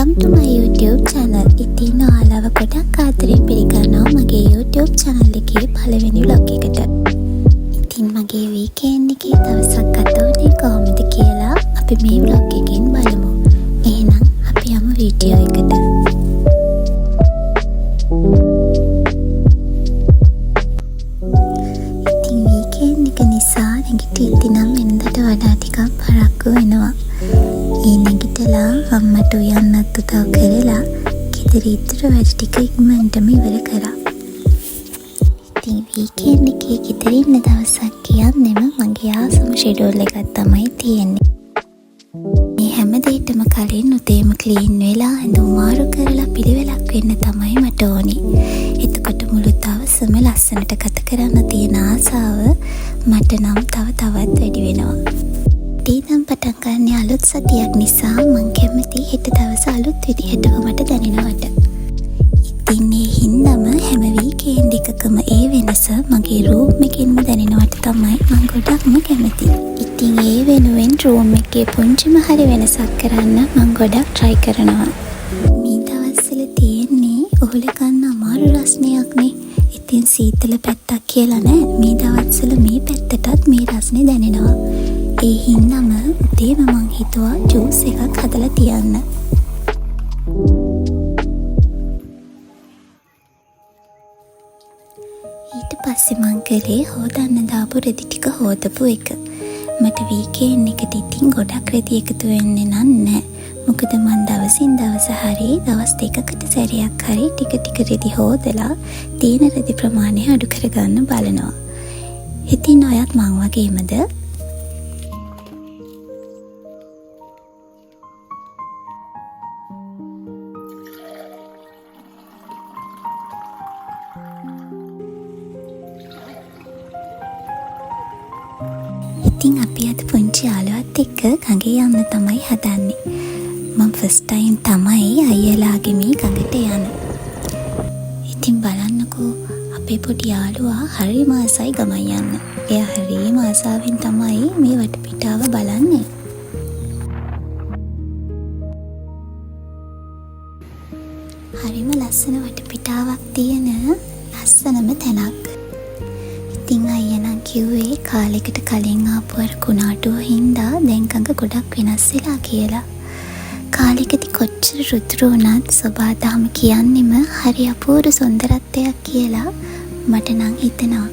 welcome to my YouTube channel. ඉතින් ඔයාලව ගොඩක් ආදරෙන් පිළිගන්නවා මගේ YouTube channel එකේ පළවෙනි vlog එකට. ඉතින් මගේ weekend එකේ දවසක් ගත වුණේ කොහොමද කියලා අපි මේ vlog එකෙන් බලමු. එහෙනම් අපි යමු වීඩියෝ එකට. ඉතින් weekend එක නිසා නැගිටිද්දි නම් වෙනදට වඩා ටිකක් පරක්කු වෙනවා. නැගිටලා අම්මට උයන්නත් උදව් කරලා ගෙදර ඉතුරු වැඩ ටික ඉක්මනටම ඉවර කරා. ඉතින් වීකෙන්ඩ් එකේ ගෙදර ඉන්න දවසක් කියන්නෙම මගේ ආසම ෂෙඩියුල් එකක් තමයි තියෙන්නේ. මේ හැම දෙයකටම කලින් උදේම ක්ලීන් වෙලා ඇඳුම් මාරු කරලා පිළිවෙලක් වෙන්න තමයි මට ඕනේ. එතකොට මුළු දවසම ලස්සනට ගත කරන්න තියෙන ආසාව මට නම් තවත් වැඩි වෙනවා. ඉතින් පටන් ගන්න අලුත් සතියක් නිසා මං කැමති හෙට දවස අලුත් විදිහටම මට දැනෙනවට. ඉතින් මේ හින්දාම හැම වීකෙන්ඩ් එකකම ඒ වෙනස මගේ රූම් එකෙන්ම දැනෙනවට තමයි මං ගොඩක්ම කැමති. ඉතින් ඒ වෙනුවෙන් රූම් එකේ පුංචිම හරි වෙනසක් කරන්න මං ගොඩක් try කරනවා. මේ දවස්වල තියෙන්නේ ඔහුල ගන්න අමාරු රස්නයක්නේ. ඉතින් සීතල පැත්තක් කියලා නෑ. මේ දවස්වල මේ පැත්තටත් මේ රස්නේ දැනෙනවා. ඒ හින්දාම උදේම මං හිතුවා ජූස් එකක් හදලා තියන්න. ඊට පස්සේ මං කළේ හොදන්න දාපු රෙදි ටික හොදපු එක. මට වීකෙන්ඩ් එකට ඉතින් ගොඩක් රෙදි එකතු වෙන්නේ නෑ. මොකද මං දවසින් දවස හරි දවස් දෙකකට සැරයක් හරි ටික රෙදි හොදලා තියෙන රෙදි ප්‍රමාණය අඩු කරගන්න බලනවා. ඉතින් ඔයත් මං වගේමද? ඉතින් අපි අද පුංචි යාළුවත් එක්ක ගඟේ යන්න තමයි හදන්නේ. මම ෆස්ට් ටයිම් තමයි අයියලාගේ මේ ගඟට යන්නේ. ඉතින් බලන්නකෝ අපේ පොඩි යාළුවා හරිම ආසයි ගමන් යන්න. එයා හරිම ආසාවෙන් තමයි මේ වටපිටාව බලන්නේ. හරිම ලස්සන වටපිටාවක් තියෙන ලස්සනම තැනක්. ඉතින් අයියා කිව්වේ කාලෙකට කලින් ආපු අර කුණාටුව හින්දා දැන් ගඟ ගොඩක් වෙනස් වෙලා කියලා. කාලෙකදී කොච්චර රුධිර වුණත් සබාදාම කියන්නෙම හරි අපූර්ව සුන්දරත්වයක් කියලා මට නම් හිතෙනවා.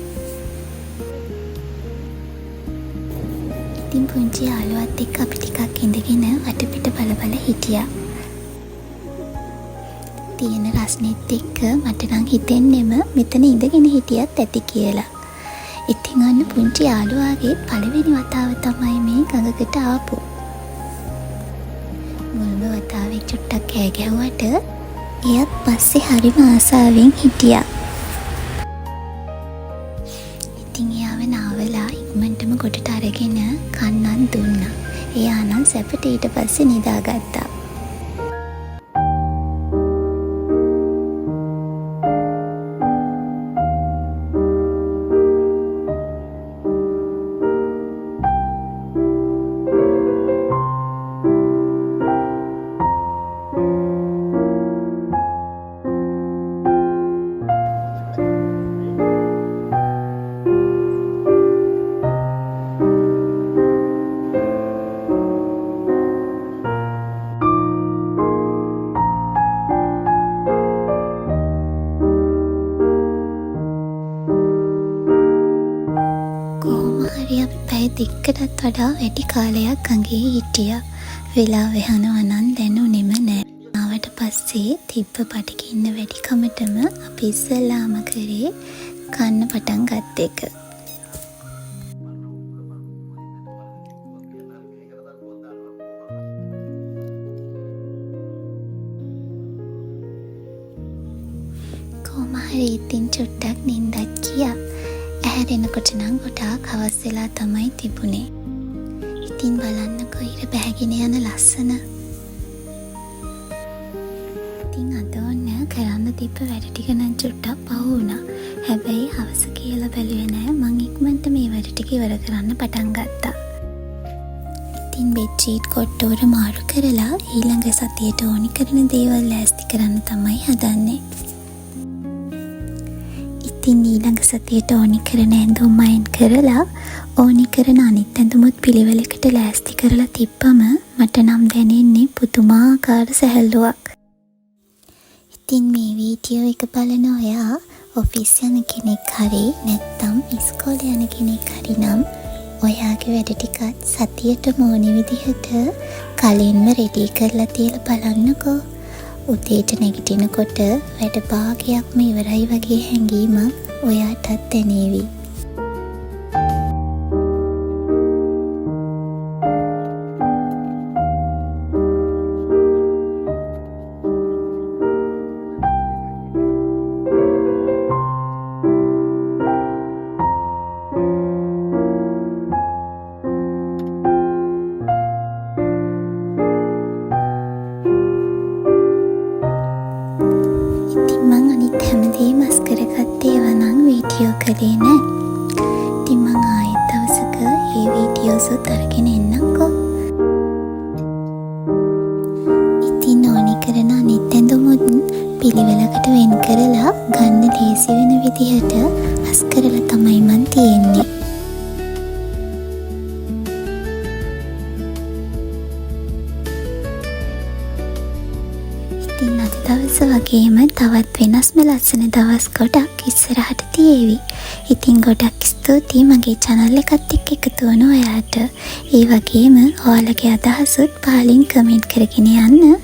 ඉතින් පුංචි යාළුවත් එක්ක අපි ටිකක් ඉඳගෙන වටපිට බල හිටියා. තියෙන රස්නෙත් එක්ක මට නම් හිතෙන්නෙම මෙතන ඉඳගෙන හිටියත් ඇති කියලා. ඉතින් අන්න පුංචි යාළුවාගේ පළවෙනි වතාව තමයි මේ ගඟකට ආපු. මුල්ම වතාවේ චුට්ටක් කෑ ගැහුවට එයත් පස්සේ හරිම ආසාවෙන් හිටියා. ඉතින් එයාව නාවලා ඉක්මනටම ගොඩට අරගෙන කන්නත් දුන්නා. එයා නම් සැපට ඊට පස්සේ නිදාගත්තා. දෙකටත් වඩා වැඩි කාලයක් ගඟේ හිටියා. වෙලාව යනවා නම් දැනුනේම නෑ. ආවට පස්සේ තිබ්බ බඩගින්න වැඩිකමටම අපි ඉස්සෙල්ලාම කරේ කන්න පටන් ගත්ත එක. කොහොම හරි ඉතින් චුට්ටක් නින්දත් ගියා. ඇහැරෙනකොට නම් ගොඩාක් හවස් වෙලා තමයි තිබුණේ. ඉතින් බලන්නකෝ ඉර බැහැගෙන යන ලස්සන. ඉතින් අද ඔන්න කරන්න තිබ්බ වැඩ ටික නම් චුට්ටක් පහු වුණා. හැබැයි හවස කියලා බැලුවේ නෑ. මං ඉක්මනට මේ වැඩ ටික ඉවර කරන්න පටන් ගත්තා. ඉතින් බෙඩ්ෂීට් කොට්ටෝර මාරු කරලා ඊළඟ සතියට ඕනි කරන දේවල් ලෑස්ති කරන්න තමයි හදන්නේ. ඉතින් ඊළඟ සතියට ඕනි කරන ඇඳුම් අයන් කරලා ඕනි කරන අනිත් ඇඳුමුත් පිළිවෙලකට ලෑස්ති කරලා තිබ්බම මට නම් දැනෙන්නේ පුදුමාකාර සැහැල්ලුවක්. ඉතින් මේ වීඩියෝ එක බලන ඔයා ඔෆිස් යන කෙනෙක් හරි නැත්නම් ඉස්කෝලේ යන කෙනෙක් හරි නම් ඔයාගේ වැඩ ටිකත් සතියට ඕනි විදිහට කලින්ම රෙඩි කරලා තියලා බලන්නකෝ. උදේට නැගිටිනකොට වැඩ භාගයක්ම ඉවරයි වගේ හැඟීමක් ඔයාටත් දැනේවි. කළේ නෑ. ඉතින් මං ආයෙත් දවසක මේ වීඩියෝස් අරගෙන එන්නම්කෝ. ඉතින් ඕනි කරන අනිත් ඇඳුමුත් පිළිවෙලකට වෙන් කරලා ගන්න ලේසි වෙන විදිහට අස් කරලා තමයි මං තියෙන්නේ. ඉතින් අද දවස වගේම තවත් වෙනස්ම ලස්සන දවස් ගොඩක් ඉස්සරහට තියේවි. ඉතින් ගොඩක් ස්තුතියි මගේ channel එකත් එක්ක එකතු වුණ ඔයාට. ඒ වගේම ඔයාලගේ අදහසුත් පහලින් කමෙන්ට් කරගෙන යන්න.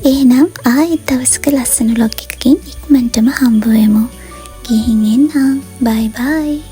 එහෙනම් ආයෙත් දවසක ලස්සන vlog එකකින් ඉක්මනටම හම්බ වෙමු. ගිහින් එන්නම්. bye bye.